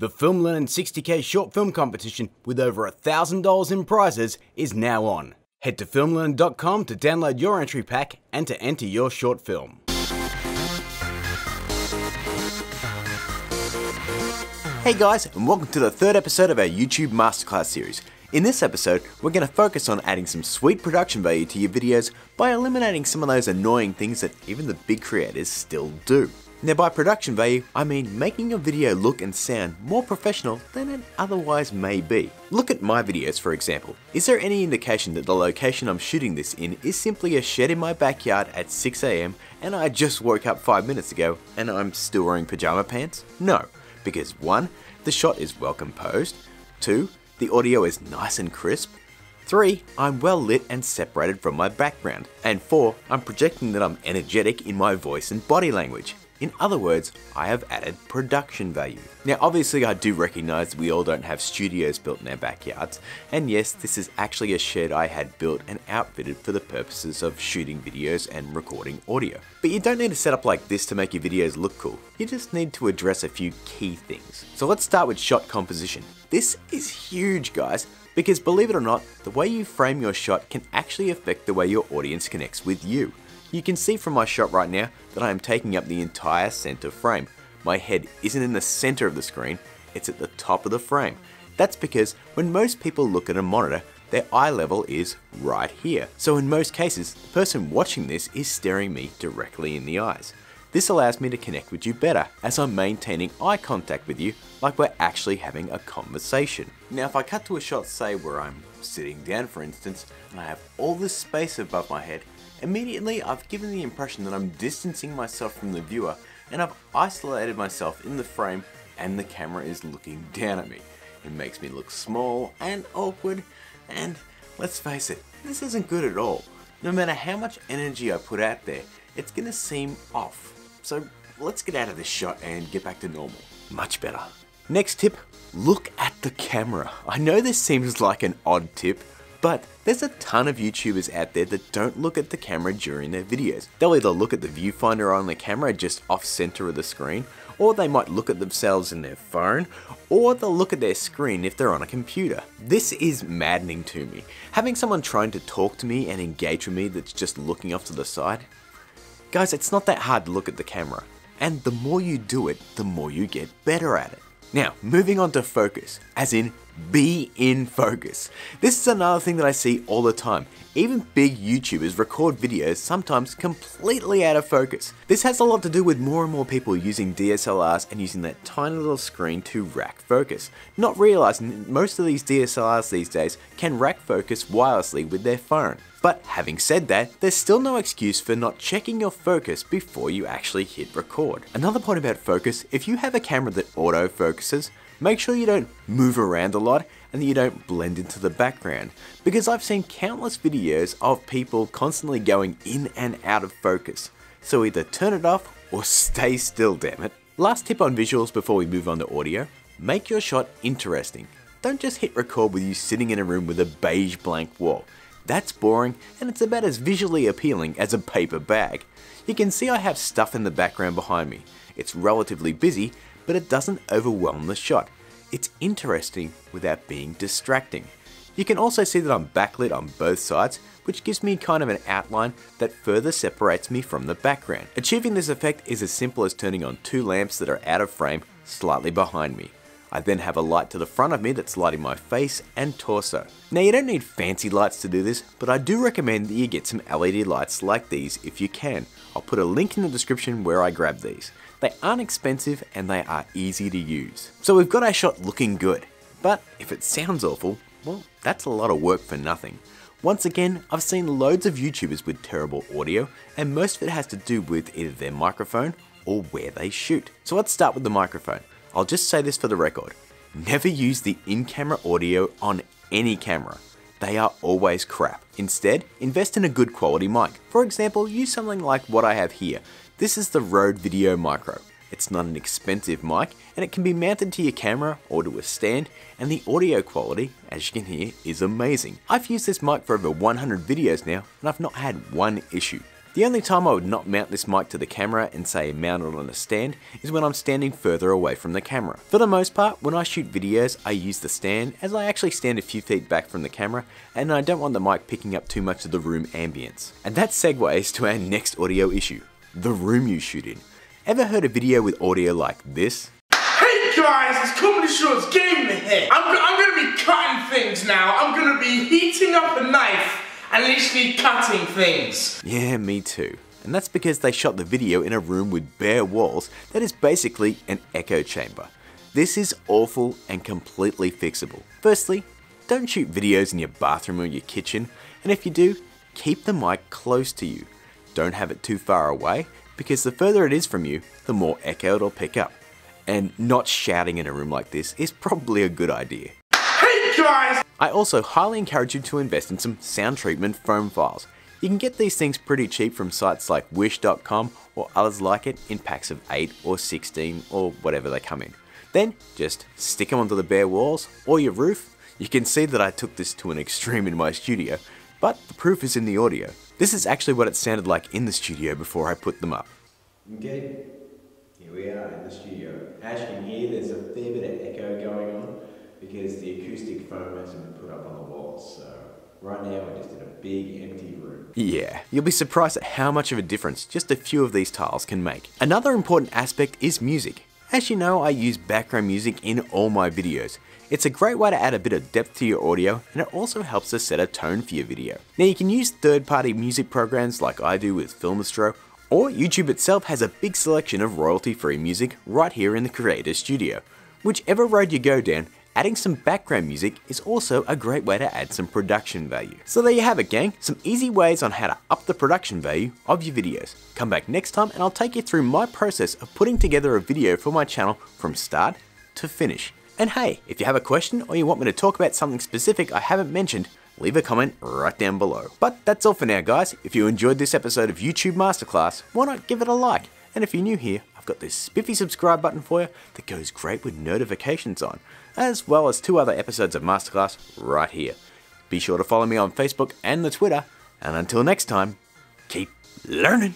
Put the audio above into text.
The Film Learning 60K short film competition with over $1,000 in prizes is now on. Head to filmlearn.com to download your entry pack and to enter your short film. Hey guys, and welcome to the third episode of our YouTube Masterclass series. In this episode, we're going to focus on adding some sweet production value to your videos by eliminating some of those annoying things that even the big creators still do. Now by production value, I mean making your video look and sound more professional than it otherwise may be. Look at my videos for example. Is there any indication that the location I'm shooting this in is simply a shed in my backyard at 6 AM and I just woke up 5 minutes ago and I'm still wearing pajama pants? No, because 1, the shot is well composed, 2, the audio is nice and crisp, 3, I'm well lit and separated from my background, and 4, I'm projecting that I'm energetic in my voice and body language. In other words, I have added production value. Now obviously I do recognize we all don't have studios built in our backyards, and yes, this is actually a shed I had built and outfitted for the purposes of shooting videos and recording audio. But you don't need to set up like this to make your videos look cool, you just need to address a few key things. So let's start with shot composition. This is huge guys, because believe it or not, the way you frame your shot can actually affect the way your audience connects with you. You can see from my shot right now that I am taking up the entire center frame. My head isn't in the center of the screen, it's at the top of the frame. That's because when most people look at a monitor, their eye level is right here. So in most cases, the person watching this is staring me directly in the eyes. This allows me to connect with you better as I'm maintaining eye contact with you like we're actually having a conversation. Now if I cut to a shot say where I'm sitting down for instance, and I have all this space above my head, immediately I've given the impression that I'm distancing myself from the viewer and I've isolated myself in the frame and the camera is looking down at me. It makes me look small and awkward and let's face it, this isn't good at all. No matter how much energy I put out there, it's gonna seem off. So let's get out of this shot and get back to normal. Much better. Next tip, look at the camera. I know this seems like an odd tip, but there's a ton of YouTubers out there that don't look at the camera during their videos. They'll either look at the viewfinder on the camera just off center of the screen, or they might look at themselves in their phone, or they'll look at their screen if they're on a computer. This is maddening to me. Having someone trying to talk to me and engage with me that's just looking off to the side. Guys, it's not that hard to look at the camera, and the more you do it, the more you get better at it. Now, moving on to focus, as in be in focus. This is another thing that I see all the time. Even big YouTubers record videos sometimes completely out of focus. This has a lot to do with more and more people using DSLRs and using that tiny little screen to rack focus, not realizing that most of these DSLRs these days can rack focus wirelessly with their phone. But having said that, there's still no excuse for not checking your focus before you actually hit record. Another point about focus, if you have a camera that auto focuses, make sure you don't move around a lot and that you don't blend into the background, because I've seen countless videos of people constantly going in and out of focus. So either turn it off or stay still, damn it. Last tip on visuals before we move on to audio, make your shot interesting. Don't just hit record with you sitting in a room with a beige blank wall. That's boring and it's about as visually appealing as a paper bag. You can see I have stuff in the background behind me. It's relatively busy, but it doesn't overwhelm the shot. It's interesting without being distracting. You can also see that I'm backlit on both sides, which gives me kind of an outline that further separates me from the background. Achieving this effect is as simple as turning on 2 lamps that are out of frame slightly behind me. I then have a light to the front of me that's lighting my face and torso. Now you don't need fancy lights to do this, but I do recommend that you get some LED lights like these if you can. I'll put a link in the description where I grabbed these. They aren't expensive and they are easy to use. So we've got our shot looking good, but if it sounds awful, well, that's a lot of work for nothing. Once again, I've seen loads of YouTubers with terrible audio, and most of it has to do with either their microphone or where they shoot. So let's start with the microphone. I'll just say this for the record, never use the in-camera audio on any camera. They are always crap. Instead, invest in a good quality mic. For example, use something like what I have here. This is the Rode Video Micro. It's not an expensive mic and it can be mounted to your camera or to a stand, and the audio quality, as you can hear, is amazing. I've used this mic for over 100 videos now and I've not had one issue. The only time I would not mount this mic to the camera and say mount it on a stand is when I'm standing further away from the camera. For the most part, when I shoot videos, I use the stand as I actually stand a few feet back from the camera and I don't want the mic picking up too much of the room ambience. And that segues to our next audio issue, the room you shoot in. Ever heard a video with audio like this? Hey guys, it's Comedy Shorts Gaming here. I'm gonna be cutting things now. I'm gonna be heating up a knife and literally cutting things. Yeah, me too. And that's because they shot the video in a room with bare walls that is basically an echo chamber. This is awful and completely fixable. Firstly, don't shoot videos in your bathroom or your kitchen, and if you do, keep the mic close to you. Don't have it too far away, because the further it is from you, the more echo it'll pick up. And not shouting in a room like this is probably a good idea. Hey guys! I also highly encourage you to invest in some sound treatment foam files. You can get these things pretty cheap from sites like wish.com or others like it in packs of 8 or 16 or whatever they come in. Then just stick them onto the bare walls or your roof. You can see that I took this to an extreme in my studio, but the proof is in the audio. This is actually what it sounded like in the studio before I put them up. Okay, here we are in the studio. As you can hear, there's a fair bit of echo going on because the acoustic foam hasn't been put up on the walls. So right now we're just in a big empty room. Yeah, you'll be surprised at how much of a difference just a few of these tiles can make. Another important aspect is music. As you know, I use background music in all my videos. It's a great way to add a bit of depth to your audio, and it also helps to set a tone for your video. Now you can use third-party music programs like I do with Filmistro, or YouTube itself has a big selection of royalty-free music right here in the Creator Studio. Whichever road you go down, adding some background music is also a great way to add some production value. So there you have it, gang, some easy ways on how to up the production value of your videos. Come back next time and I'll take you through my process of putting together a video for my channel from start to finish. And hey, if you have a question or you want me to talk about something specific I haven't mentioned, leave a comment right down below. But that's all for now, guys. If you enjoyed this episode of YouTube Masterclass, why not give it a like? And if you're new here, I've got this spiffy subscribe button for you that goes great with notifications on, as well as 2 other episodes of Masterclass right here. Be sure to follow me on Facebook and the Twitter, and until next time, keep learning.